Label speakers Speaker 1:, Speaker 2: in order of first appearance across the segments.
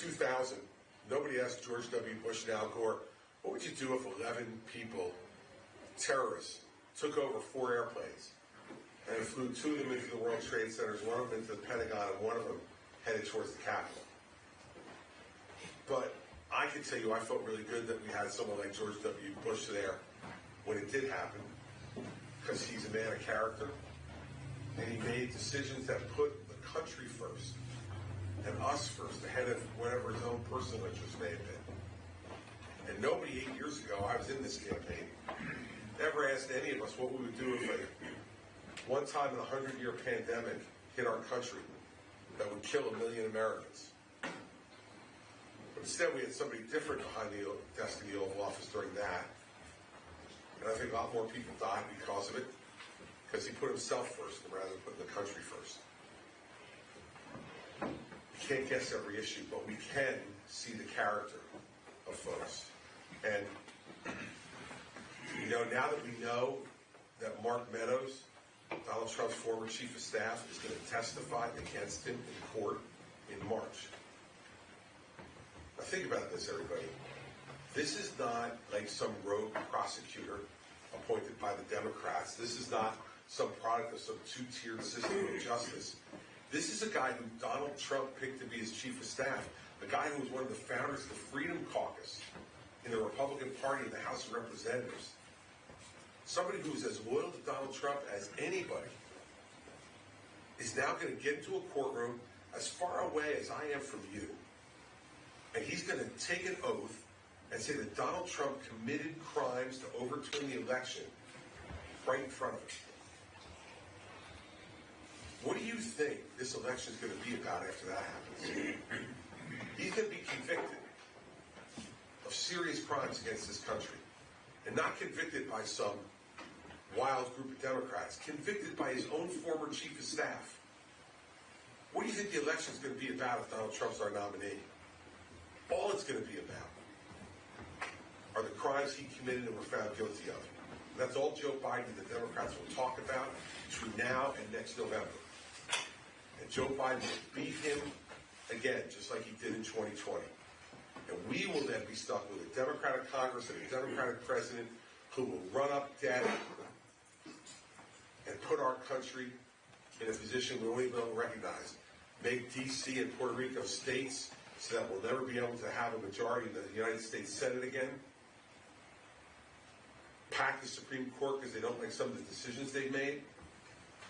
Speaker 1: 2000, nobody asked George W. Bush and Al Gore, what would you do if 11 people, terrorists, took over 4 airplanes and flew 2 of them into the World Trade Centers, 1 of them into the Pentagon, and 1 of them headed towards the Capitol? But I can tell you I felt really good that we had someone like George W. Bush there when it did happen, because he's a man of character, and he made decisions that put the country first and us first ahead of whatever his own personal interests may have been. And nobody 8 years ago, I was in this campaign, ever asked any of us what we would do if a one time in a 100-year pandemic hit our country that would kill 1 million Americans. But instead we had somebody different behind the desk in the Oval Office during that. And I think a lot more people died because of it, because he put himself first rather than putting the country first. We can't guess every issue, but we can see the character of folks. And, you know, now that we know that Mark Meadows, Donald Trump's former chief of staff, is going to testify against him in court in March. Now think about this, everybody. This is not like some rogue prosecutor appointed by the Democrats. This is not some product of some 2-tiered system of justice. This is a guy who Donald Trump picked to be his chief of staff, a guy who was one of the founders of the Freedom Caucus in the Republican Party in the House of Representatives. Somebody who's as loyal to Donald Trump as anybody is now going to get into a courtroom as far away as I am from you. And he's going to take an oath and say that Donald Trump committed crimes to overturn the election right in front of him. What do you think this election is going to be about after that happens? He's going to be convicted of serious crimes against this country. And not convicted by some wild group of Democrats, convicted by his own former chief of staff. What do you think the election is going to be about if Donald Trump's our nominee? All it's going to be about are the crimes he committed and were found guilty of. And that's all Joe Biden and the Democrats will talk about between now and next November. And Joe Biden will beat him again, just like he did in 2020. And we will then be stuck with a Democratic Congress and a Democratic president who will run up debt and put our country in a position we won't even be able to recognize. Make D.C. and Puerto Rico states so that we'll never be able to have a majority in the United States Senate again. Pack the Supreme Court because they don't like some of the decisions they've made.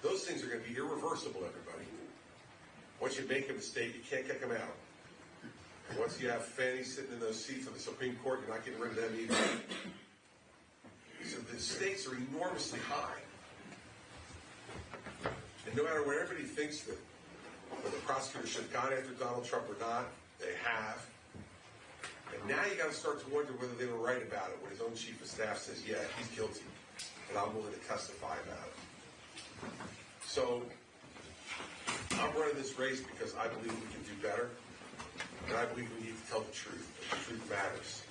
Speaker 1: Those things are going to be irreversible, everybody. Once you make a mistake, you can't kick them out. And once you have fannies sitting in those seats on the Supreme Court, you're not getting rid of them either. So the stakes are enormously high. And no matter what everybody thinks that the prosecutor should have gone after Donald Trump or not, they have. And now you got to start to wonder whether they were right about it when his own chief of staff says, yeah, he's guilty, and I'm willing to testify about it. So I'm running this race because I believe we can do better, and I believe we need to tell the truth. The truth matters.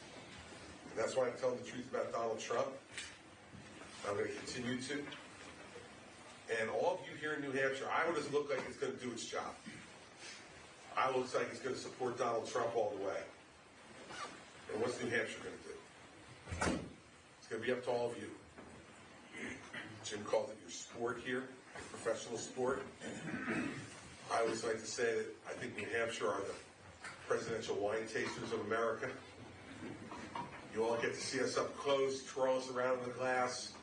Speaker 1: And that's why I'm telling the truth about Donald Trump. I'm going to continue to. And all of you here in New Hampshire, Iowa doesn't look like it's going to do its job. Iowa looks like it's going to support Donald Trump all the way. And what's New Hampshire going to do? It's going to be up to all of you. Jim calls it your sport here, your professional sport. I always like to say that I think New Hampshire are the presidential wine tasters of America. You all get to see us up close, twirl us around in the glass,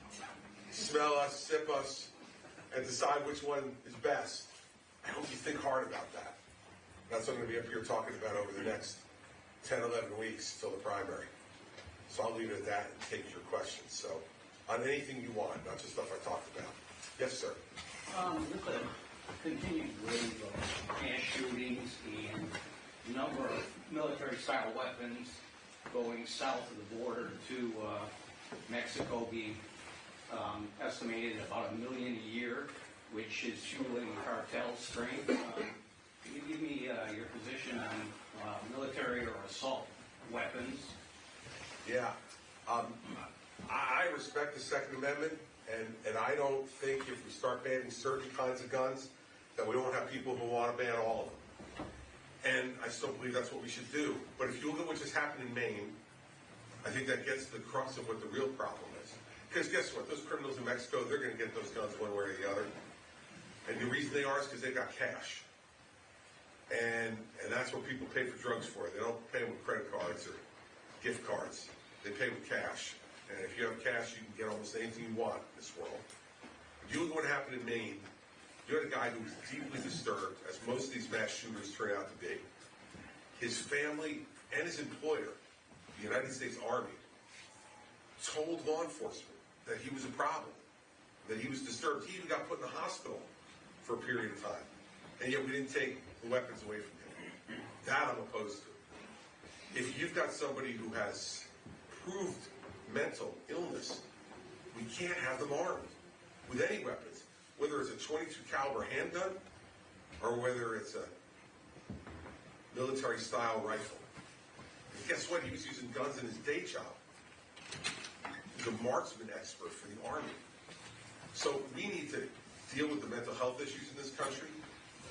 Speaker 1: smell us, sip us, and decide which one is best. I hope you think hard about that. That's what I'm going to be up here talking about over the next 10, 11 weeks till the primary. So I'll leave it at that and take your questions. So on anything you want, not just stuff I talked about. Yes, sir.
Speaker 2: With the continued wave of mass shootings and number of military-style weapons going south of the border to Mexico being estimated at about 1 million a year, which is fueling cartel strength. Can you give me your position on military or assault weapons?
Speaker 1: Yeah. I respect the Second Amendment, and I don't think if we start banning certain kinds of guns that we won't have people who want to ban all of them. And I still believe that's what we should do. But if you look at what just happened in Maine, I think that gets to the crux of what the real problem is. Because guess what? Those criminals in Mexico, they're going to get those guns one way or the other. And the reason they are is because they got cash. And that's what people pay for drugs for. They don't pay with credit cards or gift cards. They pay with cash. And if you have cash, you can get almost anything you want in this world. If you look at what happened in Maine, you had a guy who was deeply disturbed, as most of these mass shooters turn out to be. His family and his employer, the United States Army, told law enforcement that he was a problem, that he was disturbed. He even got put in the hospital for a period of time. And yet we didn't take the weapons away from him. That I'm opposed to. If you've got somebody who has proved mental illness, we can't have them armed with any weapons, whether it's a .22 caliber handgun or whether it's a military-style rifle. And guess what? He was using guns in his day job. He's a marksman expert for the Army. So we need to deal with the mental health issues in this country,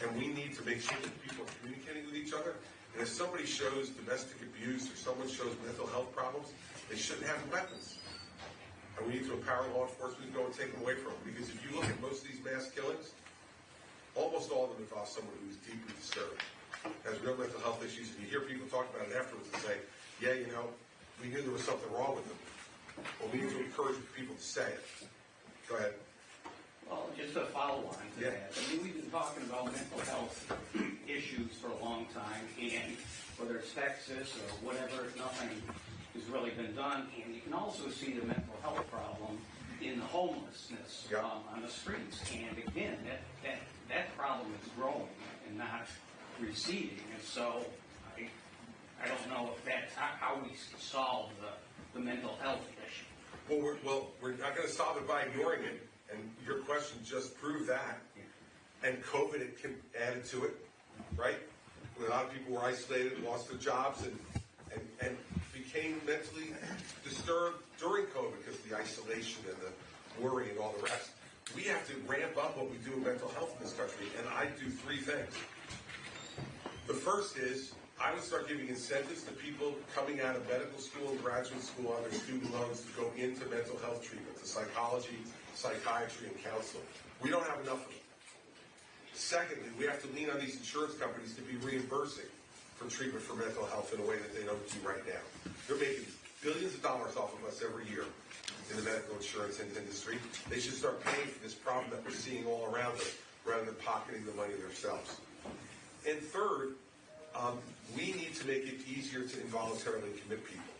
Speaker 1: and we need to make sure that people are communicating with each other. And if somebody shows domestic abuse or someone shows mental health problems, they shouldn't have weapons. And we need to empower law enforcement to go and take them away from them. Because if you look at most of these mass killings, almost all of them involve someone who is deeply disturbed, has real mental health issues, and you hear people talk about it afterwards and say, yeah, you know, we knew there was something wrong with them. Well, we need to encourage people to say it. Go ahead.
Speaker 2: Well, just a follow-on to that. I mean, we've been talking about mental health issues for a long time, and whether it's Texas or whatever, nothing has really been done. And you can also see the mental health problem in the homelessness on the streets. And again, that problem is growing and not receding. And so I don't know if that's how we solve the mental health issue.
Speaker 1: We're not going to solve it by ignoring it. And your question just proved that. And COVID added to it, right? A lot of people were isolated, lost their jobs, and became mentally disturbed during COVID because of the isolation and the worry and all the rest. We have to ramp up what we do in mental health in this country, and I do three things. The first is I would start giving incentives to people coming out of medical school and graduate school on their student loans to go into mental health treatment, to psychology, psychiatry, and counseling. We don't have enough of them. Secondly, we have to lean on these insurance companies to be reimbursing for treatment for mental health in a way that they don't do right now. They're making billions of dollars off of us every year in the medical insurance industry. They should start paying for this problem that we're seeing all around us rather than pocketing the money themselves. And third, we need to make it easier to involuntarily commit people.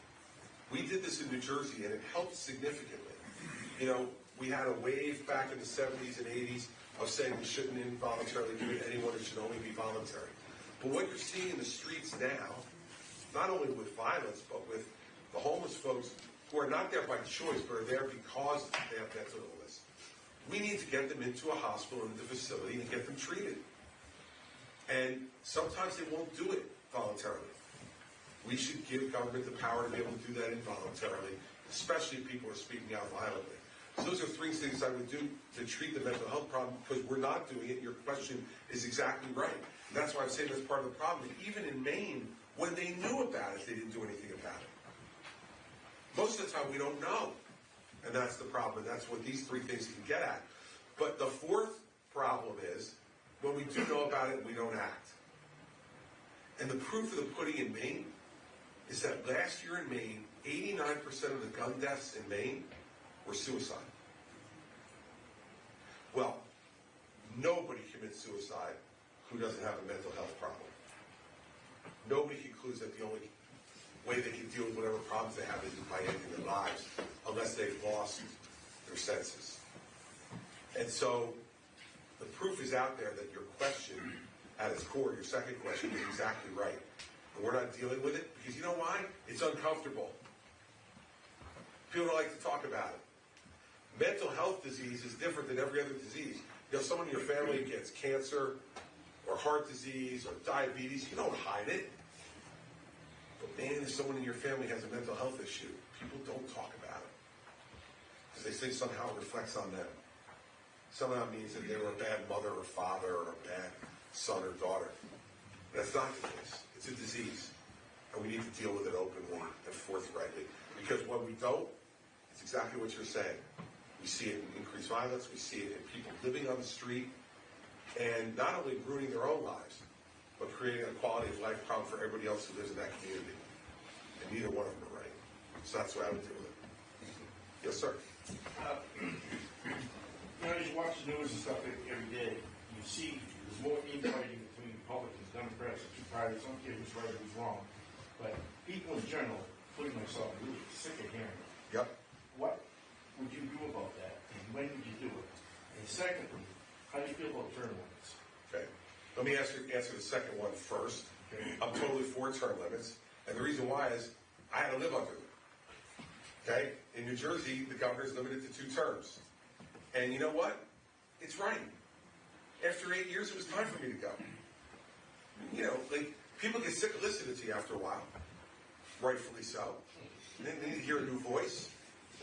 Speaker 1: We did this in New Jersey, and it helped significantly. You know, we had a wave back in the 70s and 80s of saying we shouldn't involuntarily commit anyone, it should only be voluntary. But what you're seeing in the streets now, not only with violence, but with the homeless folks who are not there by choice, but are there because they have mental illness. We need to get them into a hospital, into a facility, and get them treated. And sometimes they won't do it voluntarily. We should give government the power to be able to do that involuntarily, especially if people are speaking out violently. So those are three things I would do to treat the mental health problem, because we're not doing it. Your question is exactly right. And that's why I'm saying that's part of the problem. Even in Maine, when they knew about it, they didn't do anything about it. Most of the time, we don't know. And that's the problem. And that's what these three things can get at. But the fourth problem is, when we do know about it, we don't act. And the proof of the pudding in Maine is that last year in Maine, 89% of the gun deaths in Maine were suicide. Well, nobody commits suicide who doesn't have a mental health problem. Nobody concludes that the only way they can deal with whatever problems they have is by ending their lives, unless they've lost their senses. And so the proof is out there that your question, at its core, your second question, is exactly right. And we're not dealing with it because you know why? It's uncomfortable. People don't like to talk about it. Mental health disease is different than every other disease. You know, someone in your family gets cancer or heart disease or diabetes, you don't hide it. But man, if someone in your family has a mental health issue, people don't talk about it. Because they say somehow it reflects on them. Somehow it means that they were a bad mother or father or a bad son or daughter. That's not the case. It's a disease. And we need to deal with it openly and forthrightly. Because when we don't, it's exactly what you're saying. We see it in increased violence, we see it in people living on the street, and not only ruining their own lives, but creating a quality of life problem for everybody else who lives in that community. And neither one of them are right. So that's the way I would deal with it. Yes, sir.
Speaker 3: As you watch the news and stuff every day, you see there's more infighting between Republicans, Democrats, the two parties. I don't care who's right or who's wrong. But people in general, including myself, are really sick of hearing it.
Speaker 1: Yep.
Speaker 3: What would you do about that? And when would you do it? And secondly, how do you feel about term limits?
Speaker 1: Okay. Let me answer the second one first.
Speaker 3: Okay.
Speaker 1: I'm totally for term limits. And the reason why is I had to live under them. Okay? In New Jersey, the governor's limited to 2 terms. And you know what? It's right. After 8 years, it was time for me to go. You know, like, people get sick of listening to you after a while. Rightfully so. They need to hear a new voice,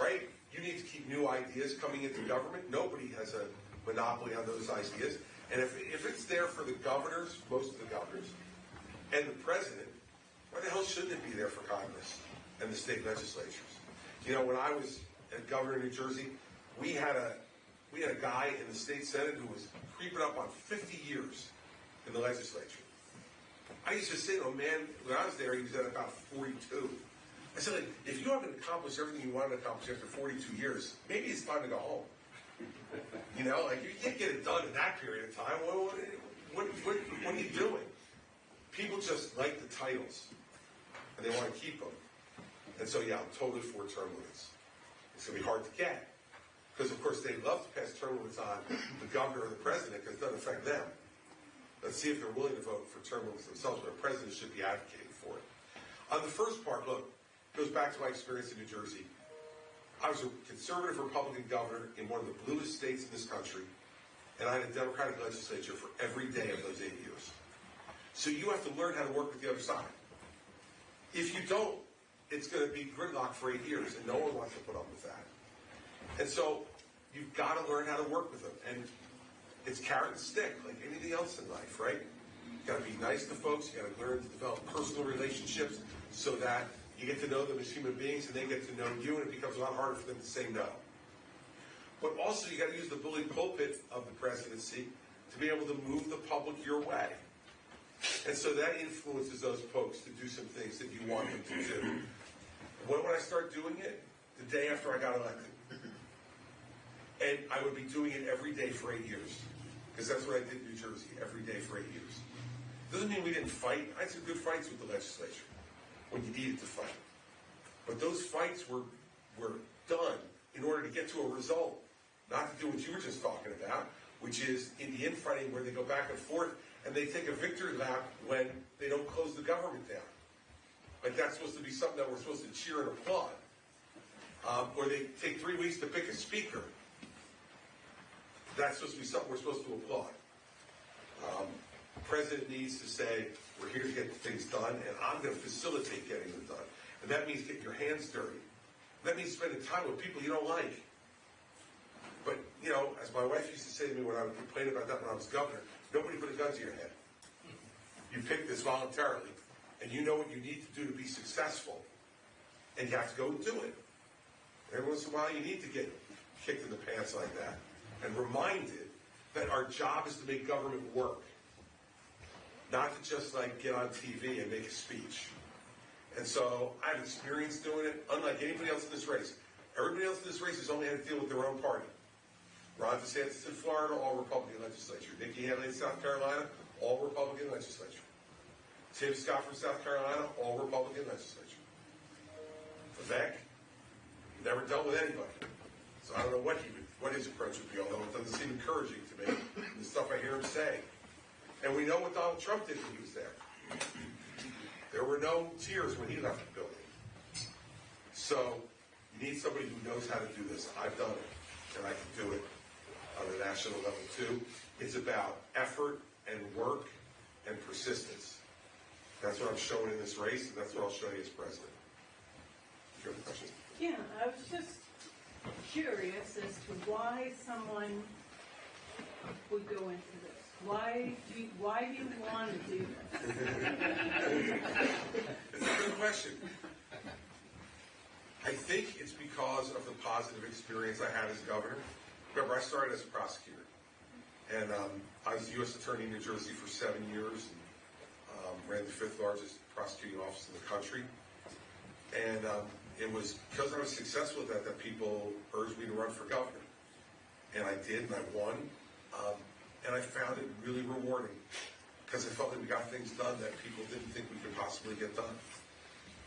Speaker 1: right? You need to keep new ideas coming into government. Nobody has a monopoly on those ideas. And if it's there for the governors, most of the governors, and the president, why the hell shouldn't it be there for Congress and the state legislatures? You know, when I was a governor in New Jersey, we had a guy in the state senate who was creeping up on 50 years in the legislature. I used to say, oh man, when I was there, he was at about 42. I said, like, if you haven't accomplished everything you wanted to accomplish after 42 years, maybe it's time to go home. You know, like, you can't get it done in that period of time. What are you doing? People just like the titles, and they want to keep them. And so, yeah, I'm totally for term limits. It's going to be hard to get. Because, of course, they love to pass term limits on the governor or the president because it doesn't affect them. Let's see if they're willing to vote for term limits themselves, but a president should be advocating for it. On the first part, look, it goes back to my experience in New Jersey. I was a conservative Republican governor in one of the bluest states in this country, and I had a Democratic legislature for every day of those 8 years. So you have to learn how to work with the other side. If you don't, it's going to be gridlock for 8 years, and no one wants to put up with that. And so you've got to learn how to work with them. And it's carrot and stick, like anything else in life, right? You've got to be nice to folks. You've got to learn to develop personal relationships so that you get to know them as human beings and they get to know you, and it becomes a lot harder for them to say no. But also, you got to use the bully pulpit of the presidency to be able to move the public your way. And so that influences those folks to do some things that you want them to do. When would I start doing it? The day after I got elected. And I would be doing it every day for 8 years. Because that's what I did in New Jersey, every day for 8 years. Doesn't mean we didn't fight. I had some good fights with the legislature when you needed to fight. But those fights were done in order to get to a result, not to do what you were just talking about, which is in the infighting where they go back and forth and they take a victory lap when they don't close the government down. Like that's supposed to be something that we're supposed to cheer and applaud. Or they take 3 weeks to pick a speaker. That's supposed to be something we're supposed to applaud. The president needs to say, we're here to get things done, and I'm going to facilitate getting them done. And that means getting your hands dirty. That means spending time with people you don't like. But, you know, as my wife used to say to me when I would complain about that when I was governor, nobody put a gun to your head. You picked this voluntarily, and you know what you need to do to be successful, and you have to go and do it. Every once in a while, you need to get kicked in the pants like that and reminded that our job is to make government work, not to just like get on TV and make a speech. And so I have experience doing it, unlike anybody else in this race. Everybody else in this race has only had to deal with their own party. Ron DeSantis in Florida, all Republican legislature. Nikki Haley in South Carolina, all Republican legislature. Tim Scott from South Carolina, all Republican legislature. Vivek, never dealt with anybody. So I don't know what his approach would be, although it doesn't seem encouraging to me, the stuff I hear him say. And we know what Donald Trump did when he was there. There were no tears when he left the building. So you need somebody who knows how to do this. I've done it, and I can do it on a national level too. It's about effort and work and persistence. That's what I'm showing in this race, and that's what I'll show you as president. Do you have a question?
Speaker 4: Yeah, I was just curious as to why someone would go into this. Why do you want to do this?
Speaker 1: It's a good question. I think it's because of the positive experience I had as governor. Remember, I started as a prosecutor, and I was the U.S. Attorney in New Jersey for 7 years, and ran the 5th largest prosecuting office in the country. And it was because I was successful at that people urged me to run for governor. And I did, and I won. And I found it really rewarding because I felt that we got things done that people didn't think we could possibly get done.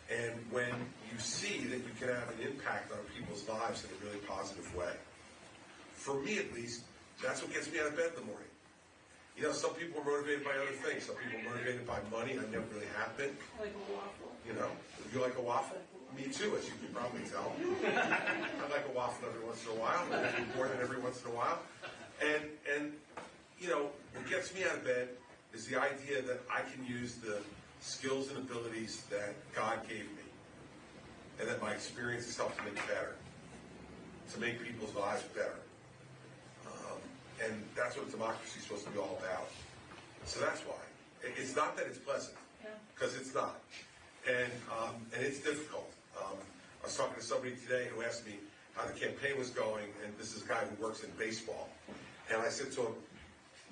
Speaker 1: And when you see that you can have an impact on people's lives in a really positive way, for me at least, that's what gets me out of bed in the morning. You know, some people are motivated by other things. Some people are motivated by money, and I never really have been.
Speaker 4: Like a waffle.
Speaker 1: You know, you like a waffle? Me too, as you can probably tell. I like a waffle every once in a while, more than every once in a while. And you know, what gets me out of bed is the idea that I can use the skills and abilities that God gave me, and that my experience has helped to make better, to make people's lives better. And that's what democracy is supposed to be all about. So that's why. It's not that it's pleasant, because it's not. And it's difficult. I was talking to somebody today who asked me how the campaign was going, and this is a guy who works in baseball. And I said to him,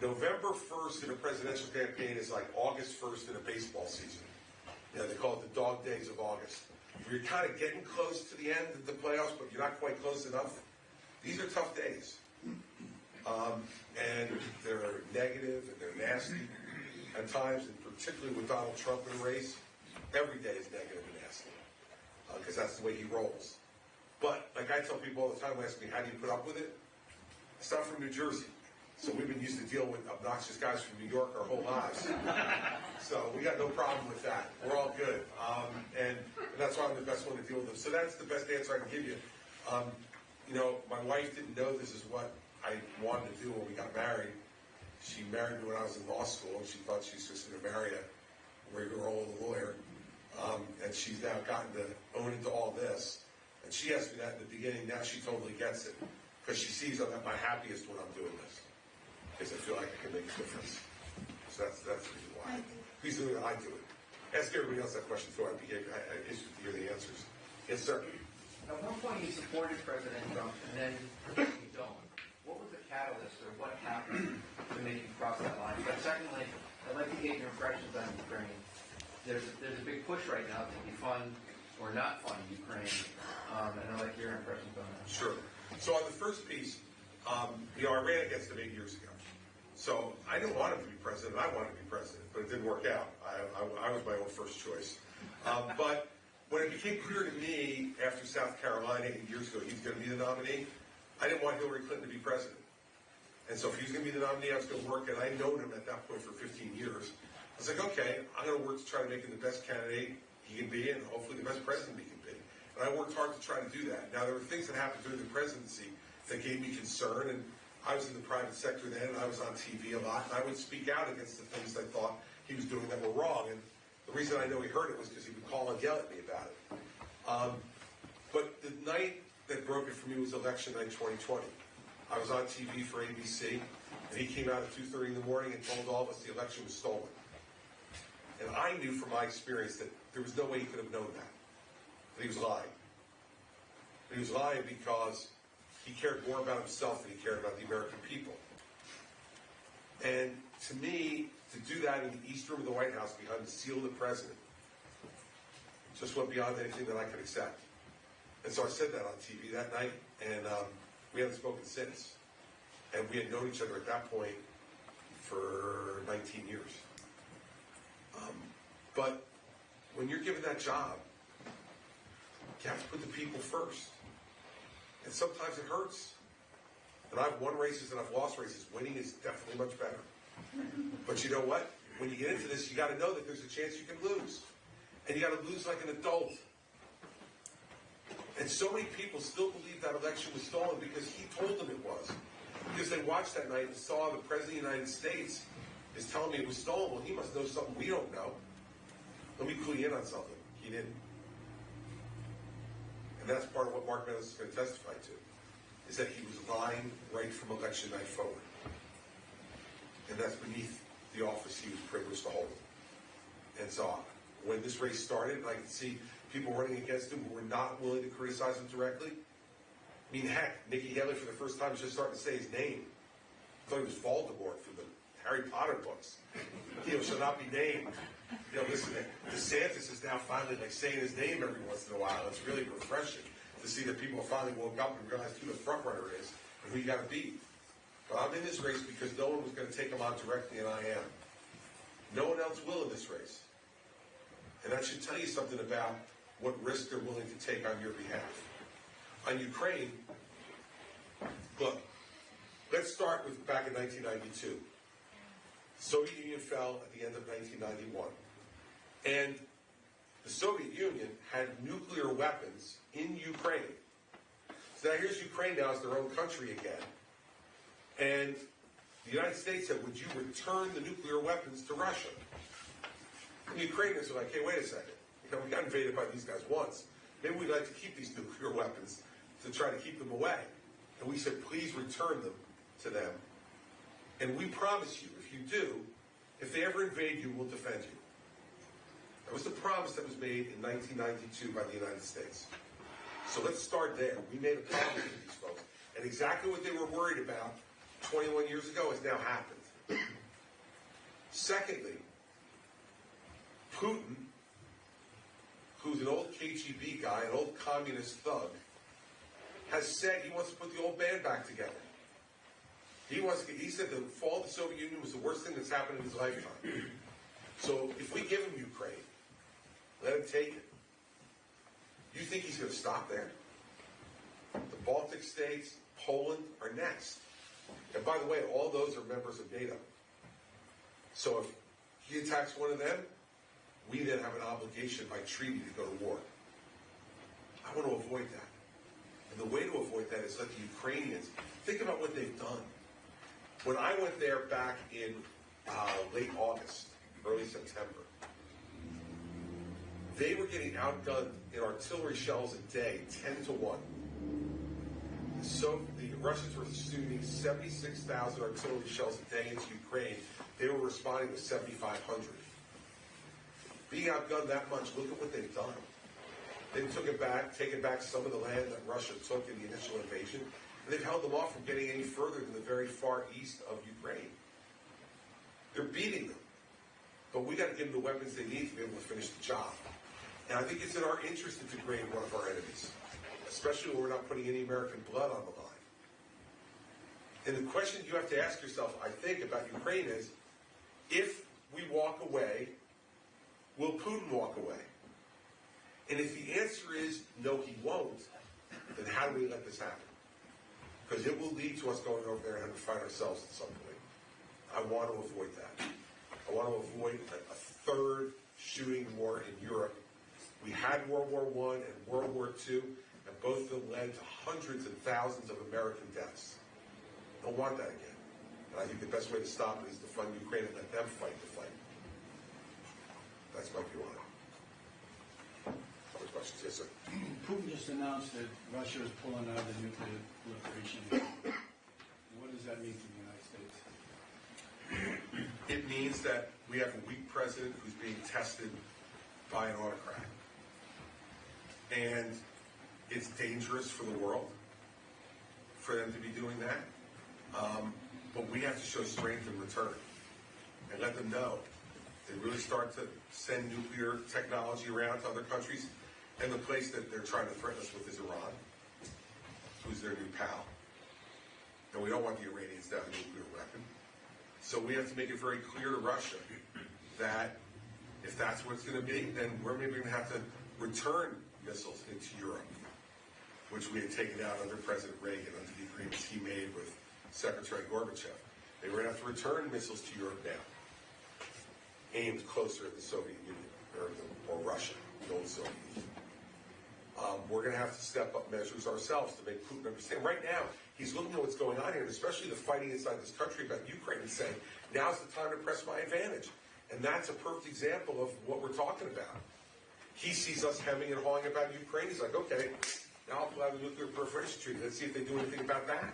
Speaker 1: November 1st in a presidential campaign is like August 1st in a baseball season. You know, they call it the dog days of August. You're kind of getting close to the end of the playoffs, but you're not quite close enough. These are tough days. And they're negative and they're nasty at times, and particularly with Donald Trump in the race, every day is negative and nasty because that's the way he rolls. But like I tell people all the time, who ask me, how do you put up with it? It's not from New Jersey. So we've been used to deal with obnoxious guys from New York our whole lives. So we got no problem with that. We're all good. And that's why I'm the best one to deal with them. So that's the best answer I can give you. You know, my wife didn't know this is what I wanted to do when we got married. She married me when I was in law school, and she thought she was just going to marry a regular old lawyer. And she's now gotten to own into all this. And she asked me that in the beginning. Now she totally gets it. Because she sees I'm at my happiest when I'm doing this. Because I feel like I can make a difference. So that's the reason why. He's doing it, I do it. Ask everybody else that question too. I'd be interested to hear the answers. Yes, sir.
Speaker 5: At one point you supported President Trump, and then you don't. What was the catalyst, or what happened to make you cross that line? But secondly, I'd like to get your impressions on Ukraine. There's a big push right now to defund or not fund Ukraine, and I'd like your impressions on that.
Speaker 1: Sure. So on the first piece, you know, I ran against him 8 years ago. So I didn't want him to be president. I wanted to be president, but it didn't work out. I was my own first choice. But when it became clear to me after South Carolina 8 years ago he was going to be the nominee, I didn't want Hillary Clinton to be president. And so if he was going to be the nominee, I was going to work, and I'd known him at that point for 15 years. I was like, okay, I'm going to work to try to make him the best candidate he can be, and hopefully the best president he can be. And I worked hard to try to do that. Now, there were things that happened during the presidency that gave me concern, and I was in the private sector then, and I was on TV a lot, and I would speak out against the things I thought he was doing that were wrong. And the reason I know he heard it was because he would call and yell at me about it. But the night that broke it for me was election night 2020. I was on TV for ABC, and he came out at 2:30 in the morning and told all of us the election was stolen. And I knew from my experience that there was no way he could have known that he was lying. He was lying because he cared more about himself than he cared about the American people. And to me, to do that in the East Room of the White House behind the seal of the president just went beyond anything that I could accept. And so I said that on TV that night, and we haven't spoken since. And we had known each other at that point for 19 years. But when you're given that job, you have to put the people first. And sometimes it hurts. And I've won races and I've lost races. Winning is definitely much better. But you know what? When you get into this, you got to know that there's a chance you can lose. And you got to lose like an adult. And so many people still believe that election was stolen because he told them it was. Because they watched that night and saw the President of the United States is telling me it was stolen. Well, he must know something we don't know. Let me clue you in on something. He didn't. And that's part of what Mark Meadows is going to testify to, is that he was lying right from election night forward. And that's beneath the office he was privileged to hold. And so when this race started, I could see people running against him who were not willing to criticize him directly. I mean, heck, Nikki Haley for the first time was just starting to say his name. I thought he was Voldemort from the Harry Potter books. Shall not be named. Listen, DeSantis is now finally saying his name every once in a while. It's really refreshing to see that people finally woke up and realized who the front runner is and who you got to beat. But I'm in this race because no one was going to take him on directly, and I am. No one else will in this race. And that should tell you something about what risk they're willing to take on your behalf. On Ukraine, look, let's start with back in 1992. The Soviet Union fell at the end of 1991. And the Soviet Union had nuclear weapons in Ukraine. So now here's Ukraine now as their own country again. And the United States said, would you return the nuclear weapons to Russia? And the Ukrainians were like, hey, wait a second. We got invaded by these guys once. Maybe we'd like to keep these nuclear weapons to try to keep them away. And we said, please return them to them. And we promise you, if you do, if they ever invade you, we'll defend you. That was the promise that was made in 1992 by the United States. So let's start there. We made a promise to these folks. And exactly what they were worried about 21 years ago has now happened. Secondly, Putin, who's an old KGB guy, an old communist thug, has said he wants to put the old band back together. He said the fall of the Soviet Union was the worst thing that's happened in his lifetime. So if we give him Ukraine, let him take it. You think he's going to stop there? The Baltic states, Poland are next. And by the way, all those are members of NATO. So if he attacks one of them, we then have an obligation by treaty to go to war. I want to avoid that. And the way to avoid that is let the Ukrainians think about what they've done. When I went there back in late August, early September, they were getting outgunned in artillery shells a day, 10 to 1. So the Russians were shooting 76,000 artillery shells a day into Ukraine. They were responding with 7,500. Being outgunned that much, look at what they've done. They've taken back some of the land that Russia took in the initial invasion, and they've held them off from getting any further than the very far east of Ukraine. They're beating them. But we got to give them the weapons they need to be able to finish the job. And I think it's in our interest to degrade one of our enemies, especially when we're not putting any American blood on the line. And the question you have to ask yourself, I think, about Ukraine is, if we walk away, will Putin walk away? And if the answer is no, he won't, then how do we let this happen? Because it will lead to us going over there and having to fight ourselves at some point. I want to avoid that. I want to avoid a third shooting war in Europe. We had World War I and World War II, and both of them led to hundreds and thousands of American deaths. Don't want that again. And I think the best way to stop it is to fund Ukraine and let them fight the fight. That's my view on it. Other questions? Yes, sir.
Speaker 6: Putin just announced that Russia is pulling out of the nuclear proliferation. What does that mean for the United States?
Speaker 1: It means that we have a weak president who's being tested by an autocrat. And it's dangerous for the world for them to be doing that. But we have to show strength in return and let them know. They really start to send nuclear technology around to other countries. And the place that they're trying to threaten us with is Iran, who's their new pal. And we don't want the Iranians to have a nuclear weapon. So we have to make it very clear to Russia that if that's what it's going to be, then we're maybe going to have to return missiles into Europe, which we had taken out under President Reagan, under the agreements he made with Secretary Gorbachev. They were going to have to return missiles to Europe now, aimed closer at the Soviet Union, or Russia, the old Soviet Union. We're going to have to step up measures ourselves to make Putin understand. Right now, he's looking at what's going on here, and especially the fighting inside this country about Ukraine, and saying, now's the time to press my advantage. And that's a perfect example of what we're talking about. He sees us hemming and hawing about Ukraine. He's like, okay, now I'll apply the nuclear proliferation treaty. Let's see if they do anything about that.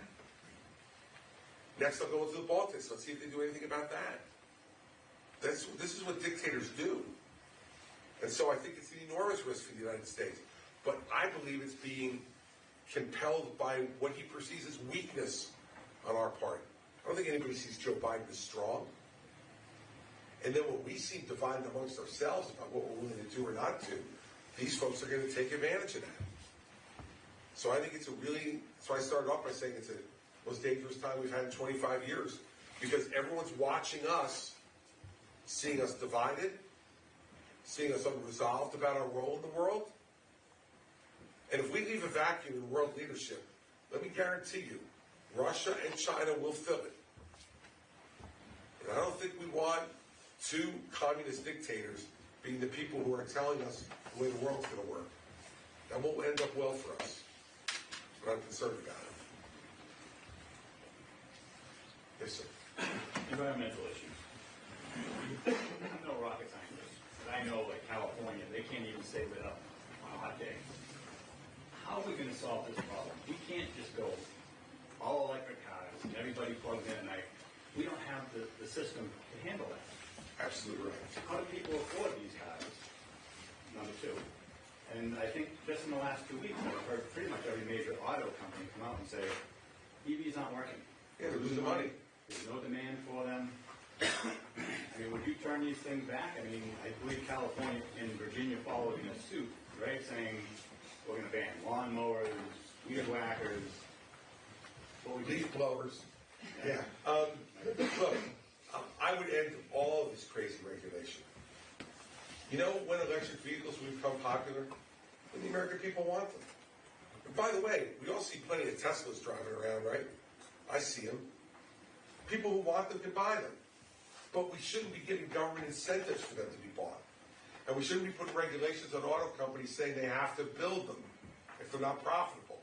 Speaker 1: Next, they'll go into the Baltics. Let's see if they do anything about that. This is what dictators do. And so I think it's an enormous risk for the United States. But I believe it's being compelled by what he perceives as weakness on our part. I don't think anybody sees Joe Biden as strong. And then when we seem divided amongst ourselves about what we're willing to do or not do, these folks are going to take advantage of that. So I think it's so I started off by saying it's the most dangerous time we've had in 25 years. Because everyone's watching us, seeing us divided, seeing us unresolved about our role in the world. And if we leave a vacuum in world leadership, let me guarantee you, Russia and China will fill it. And I don't think we want two communist dictators being the people who are telling us the way the world's going to work. That won't end up well for us. But I'm concerned about it. Yes, sir.
Speaker 7: Environmental issues. I'm no rocket scientist, but I know, like California, they can't even stay lit up on a hot day. How are we going to solve this problem? We can't just go all electric cars and everybody plugs in at night. We don't have the system to handle that.
Speaker 1: Absolutely right.
Speaker 7: How do people afford these cars? Number two. And I think just in the last 2 weeks, I've heard pretty much every major auto company come out and say, EVs aren't working.
Speaker 1: Yeah, they're losing money.
Speaker 7: There's no demand for them. I mean, would you turn these things back? I mean, I believe California and Virginia followed in a suit, right, saying we're going to ban lawnmowers, weed whackers.
Speaker 1: Leaf blowers. Yeah. Look, I would end all of this crazy regulation. You know when electric vehicles will become popular? When the American people want them. And by the way, we all see plenty of Teslas driving around, right? I see them. People who want them can buy them. But we shouldn't be giving government incentives for them to be bought. And we shouldn't be putting regulations on auto companies saying they have to build them if they're not profitable.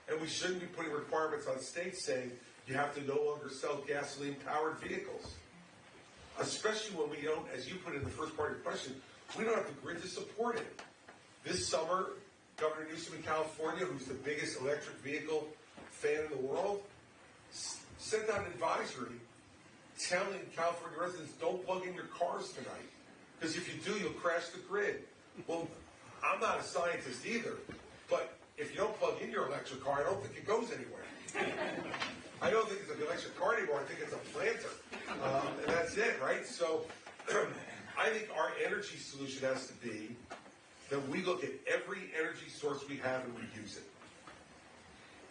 Speaker 1: And we shouldn't be putting requirements on states saying you have to no longer sell gasoline-powered vehicles. Especially when we don't, as you put in the first part of your question, we don't have the grid to support it. This summer, Governor Newsom in California, who's the biggest electric vehicle fan in the world, sent out an advisory telling California residents, don't plug in your cars tonight. Because if you do, you'll crash the grid. Well, I'm not a scientist either, but if you don't plug in your electric car, I don't think it goes anywhere. I don't think it's an electric car anymore. I think it's a planter. And that's it, right? So I think our energy solution has to be that we look at every energy source we have and we use it.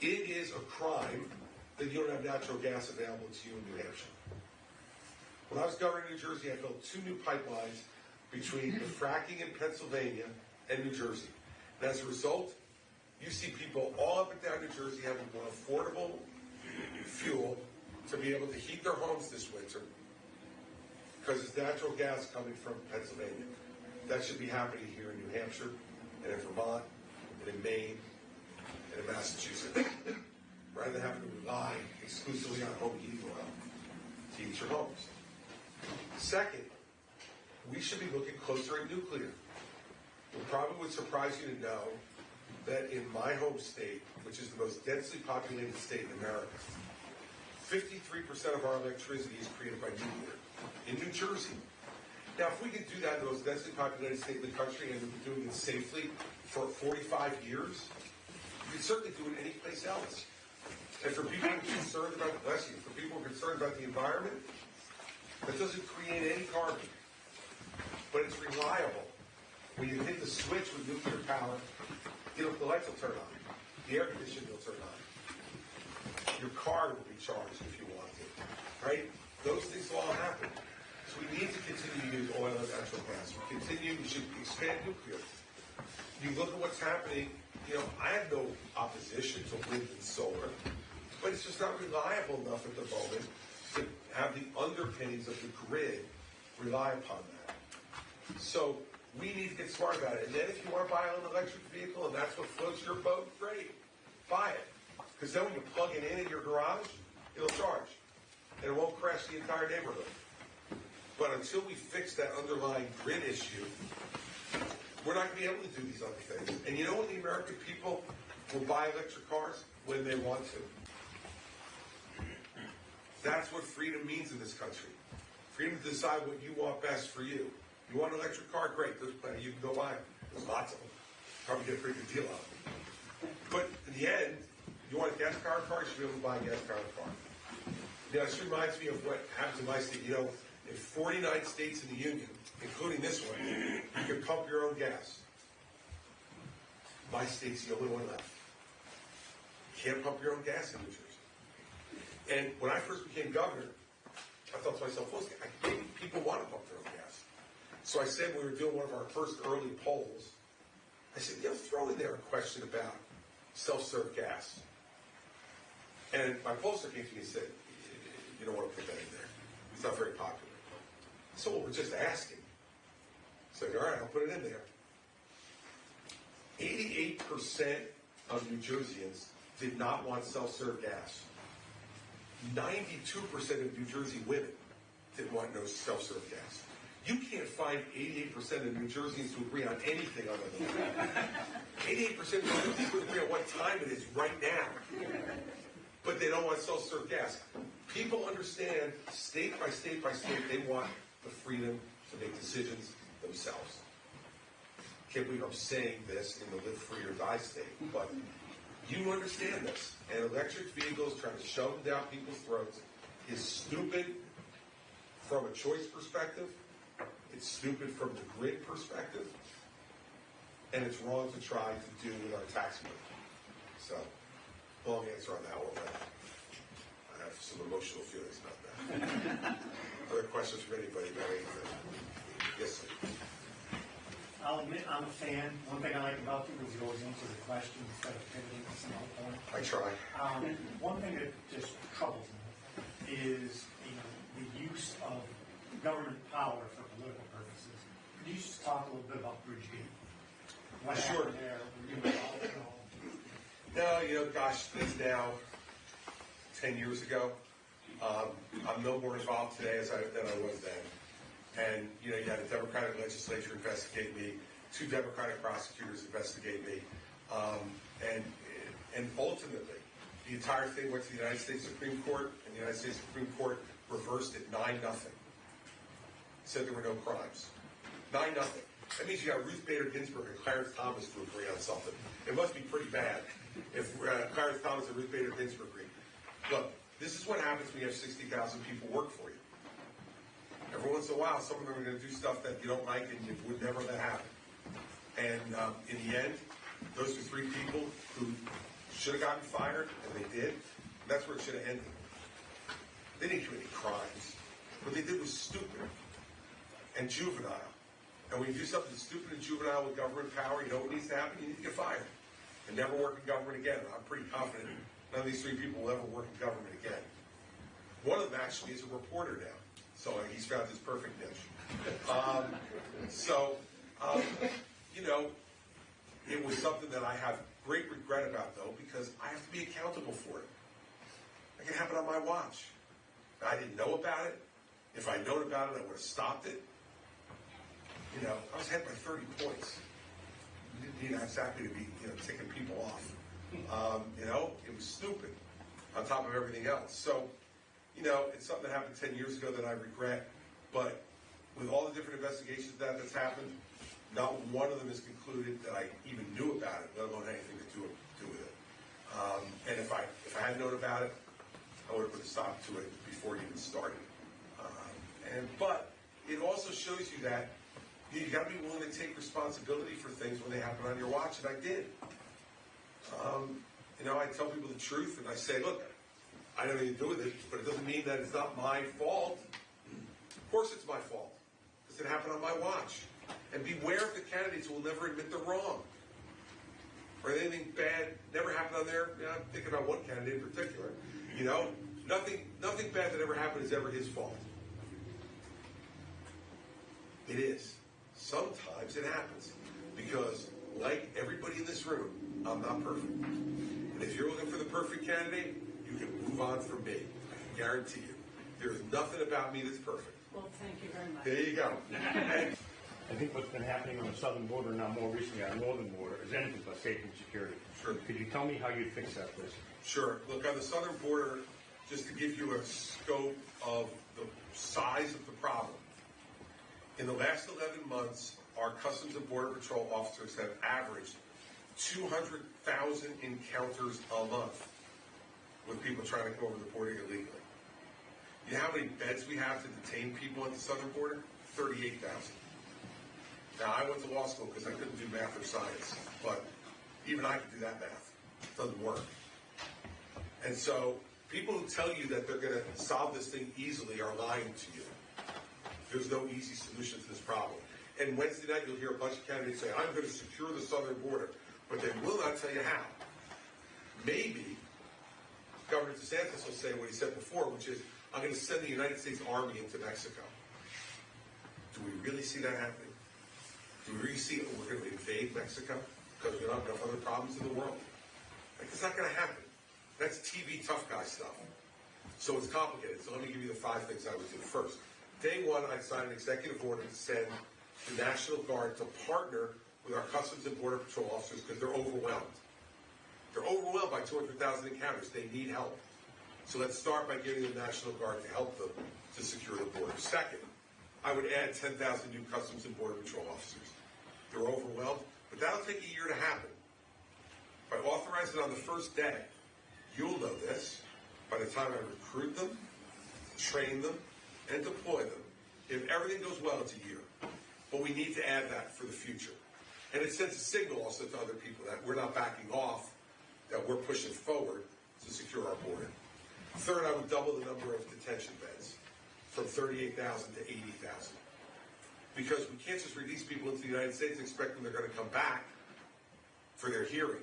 Speaker 1: It is a crime that you don't have natural gas available to you in New Hampshire. When I was governor of New Jersey, I built 2 new pipelines between the fracking in Pennsylvania and New Jersey. And as a result, you see people all up and down New Jersey having more affordable fuel to be able to heat their homes this winter because it's natural gas coming from Pennsylvania. That should be happening here in New Hampshire, and in Vermont, and in Maine, and in Massachusetts. Rather than having to rely exclusively on home heating oil to heat your homes. Second, we should be looking closer at nuclear. It probably would surprise you to know that in my home state, which is the most densely populated state in America, 53% of our electricity is created by nuclear in New Jersey. Now, if we could do that in the most densely populated state in the country and we've been doing it safely for 45 years, we could certainly do it any place else. And for people who are concerned about, bless you, for people who are concerned about the environment, that doesn't create any carbon, but it's reliable. When you hit the switch with nuclear power, the lights will turn on. The air conditioning will turn on. Your car will be charged if you want to. Right? Those things will all happen. So we need to continue to use oil and natural gas. We should expand nuclear. You look at what's happening, I have no opposition to wind and solar, but it's just not reliable enough at the moment to have the underpinnings of the grid rely upon that. So we need to get smart about it. And then if you want to buy an electric vehicle and that's what floats your boat, great. Buy it. Because then when you plug it in your garage, it'll charge. And it won't crash the entire neighborhood. But until we fix that underlying grid issue, we're not going to be able to do these other things. And you know when the American people will buy electric cars? When they want to. That's what freedom means in this country. Freedom to decide what you want best for you. You want an electric car? Great. There's plenty. You can go buy them. There's lots of them. Probably get a pretty good deal on them. But in the end, you want a gas-powered car, you should be able to buy a gas-powered car. You know, this reminds me of what happens in my state. You know, in 49 states in the Union, including this one, you can pump your own gas. My state's the only one left. You can't pump your own gas in New Jersey. And when I first became governor, I thought to myself, well, maybe people want to pump their own gas. So I said, when we were doing one of our first early polls, I said, throw in there a question about self-serve gas. And my pollster came to me and said, you don't want to put that in there. It's not very popular. So we're just asking. So all right, I'll put it in there. 88% of New Jerseyans did not want self-serve gas. 92% of New Jersey women didn't want no self-serve gas. You can't find 88% of New Jerseyans to agree on anything other than that. 88% of New Jerseyans would agree on what time it is right now. But they don't want self-serve gas. People understand, state by state by state, they want the freedom to make decisions themselves. Can't believe I'm saying this in the live free or die state, but you understand this. And electric vehicles trying to shove them down people's throats is stupid from a choice perspective. It's stupid from the grid perspective. And it's wrong to try to do with our tax money. So, long answer on that one, but I have some emotional feelings about that. Other questions from anybody about anything? Yes, sir.
Speaker 8: I'll admit I'm a fan. One thing I like about you is you always answer the question instead of pivoting to some other point.
Speaker 1: I try.
Speaker 8: One thing that just troubles me is the use of government power for political purposes. Could you just talk a little bit about Bridgegate? What
Speaker 1: Sure.
Speaker 8: happened there? Were you involved at all?
Speaker 1: No, gosh, it's now 10 years ago. I'm no more involved today than I was then. And, you had a Democratic legislature investigate me, 2 Democratic prosecutors investigate me. And ultimately, the entire thing went to the United States Supreme Court, and the United States Supreme Court reversed it 9-0. Said there were no crimes. 9-0. That means you got Ruth Bader Ginsburg and Clarence Thomas to agree on something. It must be pretty bad if Clarence Thomas and Ruth Bader Ginsburg agree. Look, this is what happens when you have 60,000 people work for you. Every once in a while, some of them are going to do stuff that you don't like, and you would never let happen. And in the end, those are 3 people who should have gotten fired, and they did. And that's where it should have ended. They didn't commit any crimes. What they did was stupid and juvenile. And when you do something stupid and juvenile with government power, you know what needs to happen? You need to get fired and never work in government again. I'm pretty confident none of these 3 people will ever work in government again. One of them actually is a reporter now. So he's found his perfect niche. It was something that I have great regret about, though, because I have to be accountable for it. It can happen on my watch. I didn't know about it. If I'd known about it, I would have stopped it. I was ahead by 30 points. You didn't need exactly to be, ticking people off. It was stupid on top of everything else. So, it's something that happened 10 years ago that I regret, but with all the different investigations that's happened, not one of them is concluded that I even knew about it, let alone anything to do with it. And if I had known about it, I would have put a stop to it before it even started. But it also shows you that you got to be willing to take responsibility for things when they happen on your watch, and I did. I tell people the truth, and I say, look, I don't have anything to do with it, but it doesn't mean that it's not my fault. Of course it's my fault, because it happened on my watch. And beware of the candidates who will never admit they're wrong. Or anything bad never happened on there. I'm thinking about one candidate in particular. Nothing bad that ever happened is ever his fault. It is. Sometimes it happens. Because, like everybody in this room, I'm not perfect. And if you're looking for the perfect candidate, you can move on from me. I guarantee you. There's nothing about me that's perfect.
Speaker 4: Well, thank you very much.
Speaker 1: There you go.
Speaker 9: I think what's been happening on the southern border, now more recently on the northern border, is anything but safety and security.
Speaker 1: Sure.
Speaker 9: Could you tell me how you'd fix that, please?
Speaker 1: Sure. Look, on the southern border, just to give you a scope of the size of the problem. In the last 11 months, our Customs and Border Patrol officers have averaged 200,000 encounters a month with people trying to come over the border illegally. You know how many beds we have to detain people at the southern border? 38,000. Now, I went to law school because I couldn't do math or science, but even I can do that math. It doesn't work. And so, people who tell you that they're going to solve this thing easily are lying to you. There's no easy solution to this problem. And Wednesday night, you'll hear a bunch of candidates say, I'm going to secure the southern border, but they will not tell you how. Maybe Governor DeSantis will say what he said before, which is, I'm going to send the United States Army into Mexico. Do we really see that happening? Do we really see that we're going to invade Mexico because we don't have enough other problems in the world? Like, it's not going to happen. That's TV tough guy stuff. So it's complicated. So let me give you the 5 things I would do. First, day one, I'd sign an executive order to send the National Guard to partner with our Customs and Border Patrol officers because they're overwhelmed. They're overwhelmed by 200,000 encounters. They need help. So let's start by giving the National Guard to help them to secure the border. Second, I would add 10,000 new Customs and Border Patrol officers. They're overwhelmed, but that'll take a year to happen. If I authorize it on the first day, you'll know this. By the time I recruit them, train them, and deploy them, if everything goes well, it's a year. But we need to add that for the future. And it sends a signal also to other people that we're not backing off, that we're pushing forward to secure our border. Third, I would double the number of detention beds from 38,000 to 80,000. Because we can't just release people into the United States expecting they're going to come back for their hearing.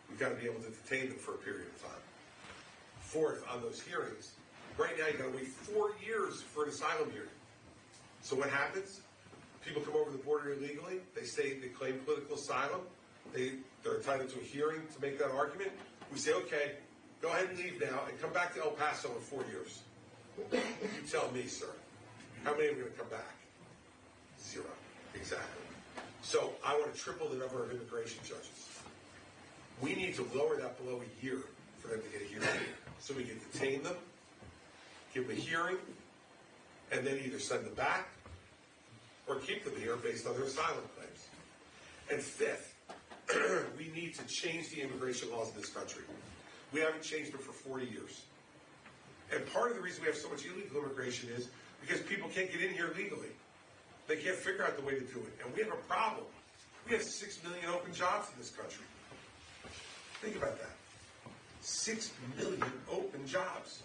Speaker 1: We've got to be able to detain them for a period of time. Fourth, on those hearings, right now you've got to wait 4 years for an asylum hearing. So what happens? People come over the border illegally, they claim political asylum, they're entitled to a hearing to make that argument. We say, okay, go ahead and leave now and come back to El Paso in 4 years. You tell me, sir. How many are going to come back? 0. Exactly. So I want to triple the number of immigration judges. We need to lower that below a year for them to get a hearing so we can detain them, give them a hearing, and then either send them back or keep them here based on their asylum claims. And fifth, we need to change the immigration laws in this country. We haven't changed them for 40 years. And part of the reason we have so much illegal immigration is because people can't get in here legally. They can't figure out the way to do it. And we have a problem. We have 6 million open jobs in this country. Think about that. 6 million open jobs.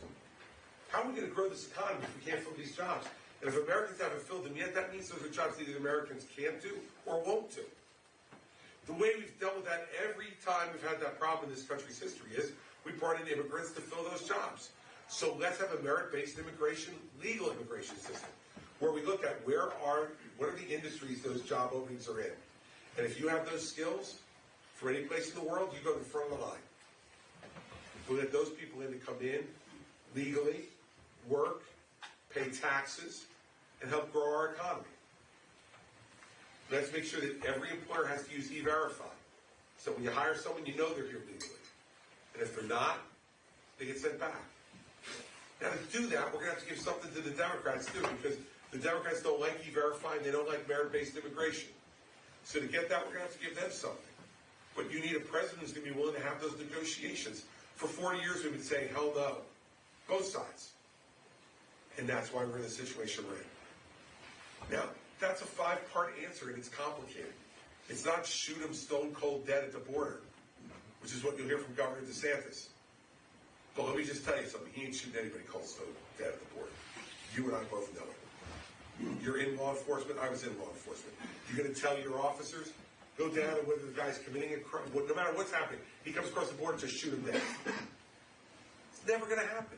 Speaker 1: How are we going to grow this economy if we can't fill these jobs? And if Americans haven't filled them yet, that means those are jobs either Americans can't do or won't do. The way we've dealt with that every time we've had that problem in this country's history is we brought in immigrants to fill those jobs. So let's have a merit-based immigration, legal immigration system, where we look at what are the industries those job openings are in. And if you have those skills for any place in the world, you go to the front of the line. We'll let those people in to come in legally, work, pay taxes, and help grow our economy. Let's make sure that every employer has to use E-Verify. So when you hire someone, you know they're here legally. And if they're not, they get sent back. Now to do that, we're going to have to give something to the Democrats too, because the Democrats don't like E-Verify and they don't like merit-based immigration. So to get that, we're going to have to give them something. But you need a president who's going to be willing to have those negotiations. For 40 years, we've been saying, hell no. Both sides. And that's why we're in the situation we're in. Now, that's a 5-part answer, and it's complicated. It's not shoot them stone cold dead at the border, which is what you'll hear from Governor DeSantis. But let me just tell you something. He ain't shooting anybody cold stone dead at the border. You and I both know it. You're in law enforcement. I was in law enforcement. You're going to tell your officers, go down and whether the guy's committing a crime, no matter what's happening, he comes across the border, just shoot him dead. It's never going to happen.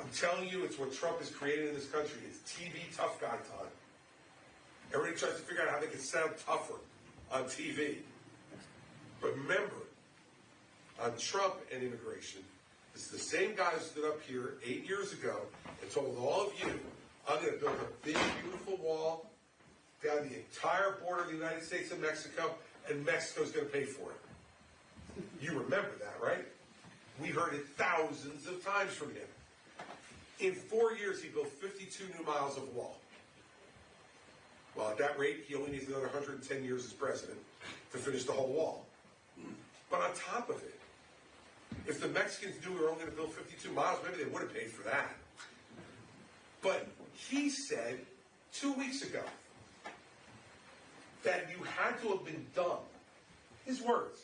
Speaker 1: I'm telling you, it's what Trump has created in this country. It's TV tough guy time. Everybody tries to figure out how they can sound tougher on TV. But remember, on Trump and immigration, it's the same guy who stood up here 8 years ago and told all of you, I'm going to build a big, beautiful wall down the entire border of the United States and Mexico, and Mexico's going to pay for it. You remember that, right? We heard it thousands of times from him. In 4 years, he built 52 new miles of wall. Well, at that rate, he only needs another 110 years as president to finish the whole wall. But on top of it, if the Mexicans knew we were only going to build 52 miles, maybe they would have paid for that. But he said 2 weeks ago that you had to have been dumb. His words.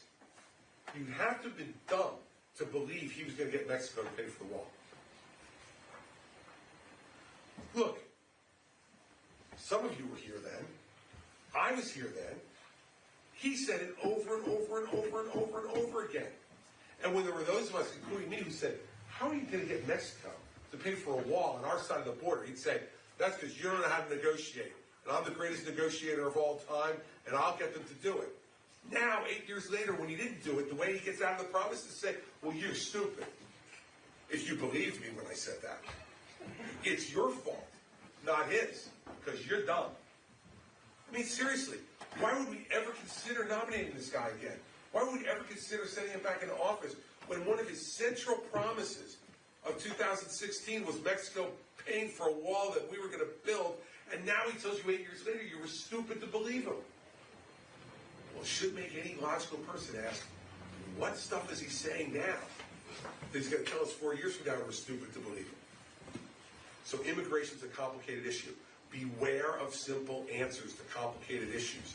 Speaker 1: You have to have been dumb to believe he was going to get Mexico to pay for the wall. Look, some of you were here then. I was here then. He said it over and over and over and over and over again. And when there were those of us, including me, who said, how are you going to get Mexico to pay for a wall on our side of the border? He'd say, that's because you don't know how to negotiate. And I'm the greatest negotiator of all time, and I'll get them to do it. Now, 8 years later, when he didn't do it, the way he gets out of the promise is to say, well, you're stupid. If you believed me when I said that. It's your fault, not his, because you're dumb. I mean, seriously, why would we ever consider nominating this guy again? Why would we ever consider sending him back into office when one of his central promises of 2016 was Mexico paying for a wall that we were going to build, and now he tells you 8 years later you were stupid to believe him? Well, it should make any logical person ask, what stuff is he saying now that he's going to tell us 4 years from now we're stupid to believe him? So immigration's a complicated issue. Beware of simple answers to complicated issues.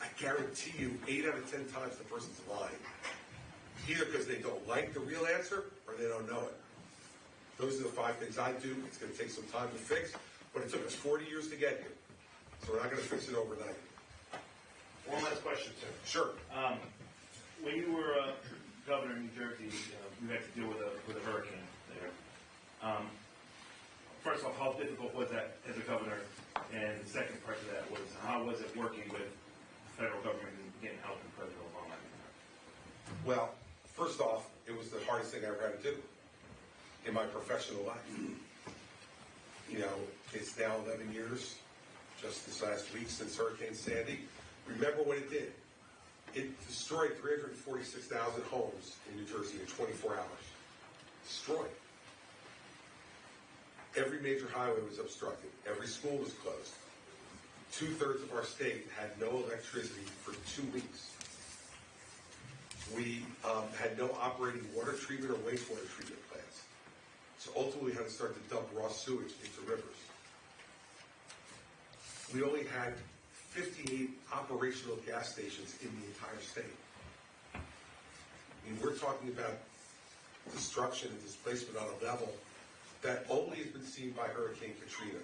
Speaker 1: I guarantee you 8 out of 10 times the person's lying. Either because they don't like the real answer or they don't know it. Those are the 5 things I do. It's going to take some time to fix, but it took us 40 years to get here. So we're not going to fix it overnight.
Speaker 9: One last question, sir.
Speaker 1: Sure.
Speaker 9: When you were governor in New Jersey, you had to deal with a hurricane there. First of all, how difficult was that as a governor? And the second part of that was, how was it working with the federal government and getting help from President Obama?
Speaker 1: Well, first off, it was the hardest thing I ever had to do in my professional life. You know, it's now 11 years, just this last week since Hurricane Sandy. Remember what it did. It destroyed 346,000 homes in New Jersey in 24 hours. Destroyed. Every major highway was obstructed. Every school was closed. 2/3 of our state had no electricity for 2 weeks. We had no operating water treatment or wastewater treatment plants. So ultimately we had to start to dump raw sewage into rivers. We only had 58 operational gas stations in the entire state. I mean, we're talking about destruction and displacement on a level that only has been seen by Hurricane Katrina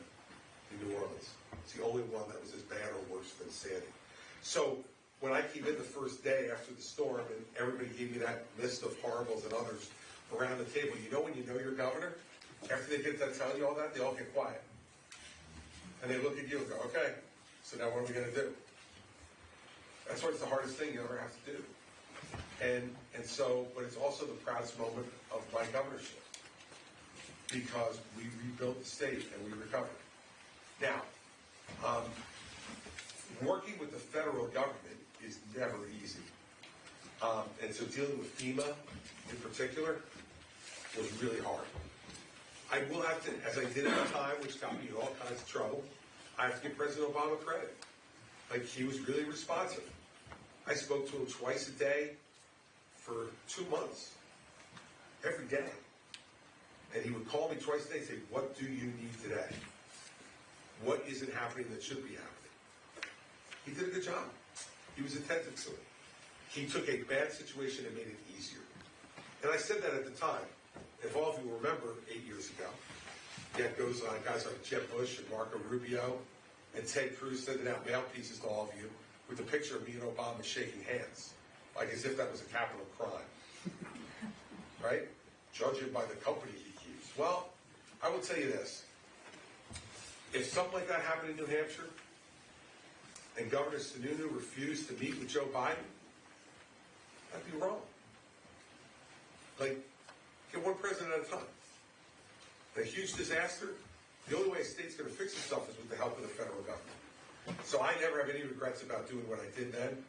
Speaker 1: in New Orleans. It's the only one that was as bad or worse than Sandy. So when I came in the first day after the storm and everybody gave me that list of horribles and others around the table, you know when you know your governor? After they get done telling you all that, they all get quiet. And they look at you and go, okay, so now what are we going to do? That's why it's the hardest thing you ever have to do. And so, but it's also the proudest moment of my governorship, because we rebuilt the state and we recovered. Now, working with the federal government is never easy. And so dealing with FEMA in particular was really hard. I will have to, as I did at the time, which got me in all kinds of trouble, I have to give President Obama credit. Like, he was really responsive. I spoke to him twice a day for 2 months, every day. And he would call me twice a day and say, what do you need today? What isn't happening that should be happening? He did a good job. He was attentive to it. He took a bad situation and made it easier. And I said that at the time. If all of you remember 8 years ago, that goes on guys like Jeb Bush and Marco Rubio and Ted Cruz sending out mail pieces to all of you with a picture of me and Obama shaking hands, like as if that was a capital crime. Right? Judging by the company he keeps. Well, I will tell you this. If something like that happened in New Hampshire and Governor Sununu refused to meet with Joe Biden, that'd be wrong. Like, get one president at a time. A huge disaster, the only way a state's going to fix itself is with the help of the federal government. So I never have any regrets about doing what I did then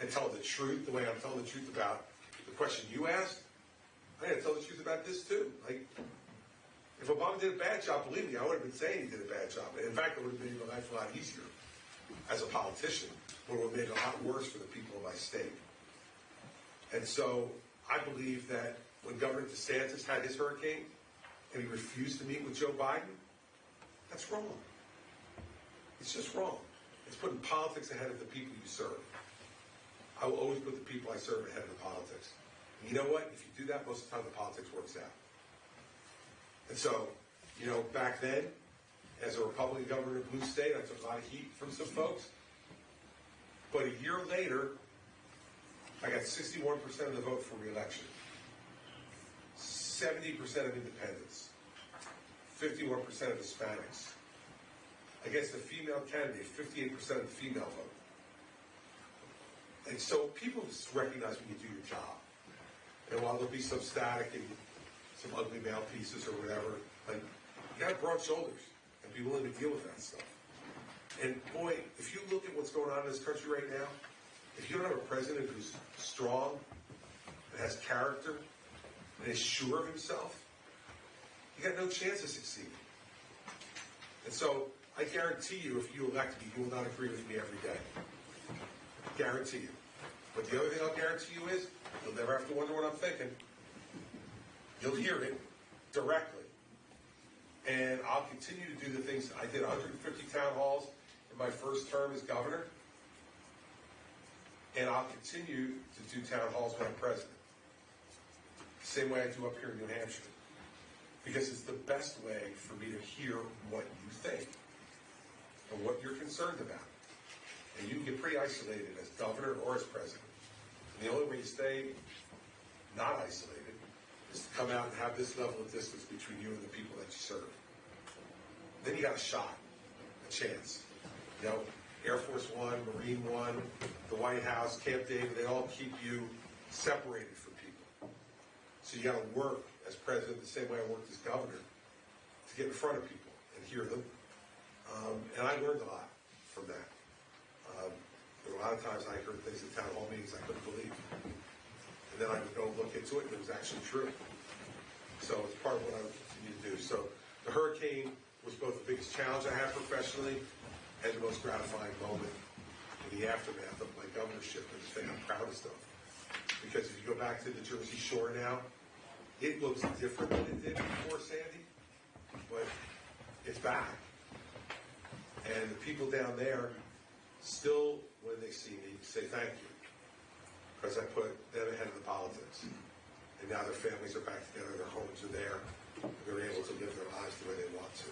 Speaker 1: and telling the truth the way I'm telling the truth about the question you asked. I gotta tell the truth about this too. Like, if Obama did a bad job, believe me, I would have been saying he did a bad job. In fact, it would have made my life a lot easier as a politician, but it would have made it a lot worse for the people of my state. And so I believe that when Governor DeSantis had his hurricane and he refused to meet with Joe Biden, that's wrong. It's just wrong. It's putting politics ahead of the people you serve. I will always put the people I serve ahead of the politics. And you know what? If you do that, most of the time the politics works out. And so, you know, back then, as a Republican governor of a blue state, I took a lot of heat from some folks. But a year later, I got 61% of the vote for re-election, 70% of independents, 51% of Hispanics. Against a female candidate, 58% of the female vote. And so people just recognize when you do your job. And while there'll be some static and some ugly male pieces or whatever, like, you got broad shoulders and be willing to deal with that stuff. And boy, if you look at what's going on in this country right now, if you don't have a president who's strong and has character and is sure of himself, you got no chance of succeeding. And so I guarantee you, if you elect me, you will not agree with me every day. Guarantee you. But the other thing I'll guarantee you is, you'll never have to wonder what I'm thinking. You'll hear it directly. And I'll continue to do the things. I did 150 town halls in my first term as governor. And I'll continue to do town halls when I'm president. Same way I do up here in New Hampshire. Because it's the best way for me to hear what you think and what you're concerned about. And you can get pretty isolated as governor or as president. And the only way you stay not isolated is to come out and have this level of distance between you and the people that you serve. Then you got a shot, a chance. You know, Air Force One, Marine One, the White House, Camp David, they all keep you separated from people. So you got to work as president the same way I worked as governor to get in front of people and hear them. And I learned a lot from that. There were a lot of times I heard things at town hall meetings I couldn't believe. And then I would go look into it and it was actually true. So it's part of what I would continue to do. So the hurricane was both the biggest challenge I had professionally and the most gratifying moment in the aftermath of my governorship and the thing I'm proudest of. Because if you go back to the Jersey Shore now, it looks different than it did before Sandy, but it's back. And the people down there still, when they see me, say thank you. Because I put them ahead of the politics. And now their families are back together, their homes are there, and they're able to live their lives the way they want to.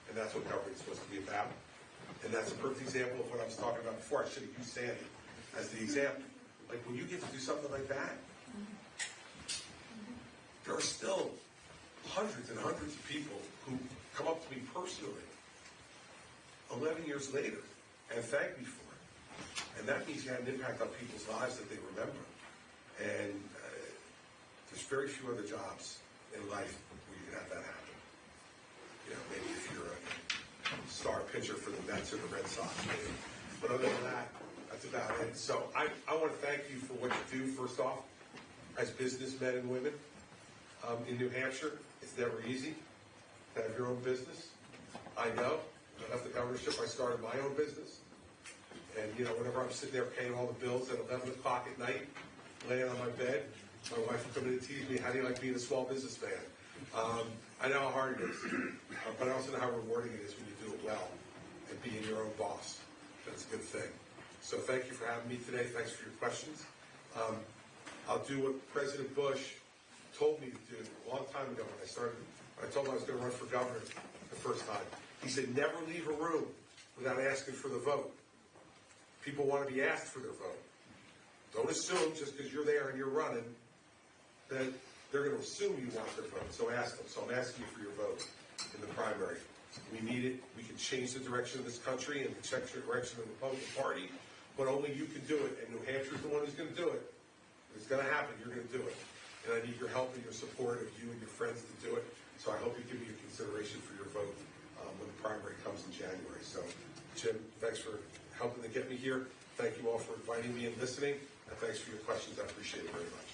Speaker 1: And that's what government is supposed to be about. And that's a perfect example of what I was talking about before. I should have used Sandy as the example. Like, when you get to do something like that, there are still hundreds and hundreds of people who come up to me personally 11 years later and thank me for it. And that means you had an impact on people's lives that they remember. And there's very few other jobs in life where you can have that happen. You know, maybe if you're a star pitcher for the Mets or the Red Sox, maybe. But other than that, that's about it. So I want to thank you for what you do, first off, as businessmen and women in New Hampshire. It's never easy to have your own business. I know. When I left the governorship, I started my own business. And, you know, whenever I'm sitting there paying all the bills at 11 o'clock at night, laying on my bed, my wife will come in and tease me, how do you like being a small businessman? I know how hard it is, but I also know how rewarding it is when you do it well and being your own boss. That's a good thing. So thank you for having me today. Thanks for your questions. I'll do what President Bush told me to do a long time ago when I told him I was going to run for governor the first time. He said, never leave a room without asking for the vote. People want to be asked for their vote. Don't assume just because you're there and you're running that they're going to assume you want their vote. So ask them. So I'm asking you for your vote in the primary. We need it. We can change the direction of this country and change the direction of the Republican Party, but only you can do it. And New Hampshire's the one who's going to do it. It's going to happen. You're going to do it. And I need your help and your support of you and your friends to do it. So I hope you give me a consideration for your vote when the primary comes in January. So, Jim, thanks for helping to get me here. Thank you all for inviting me and listening. And thanks for your questions. I appreciate it very much.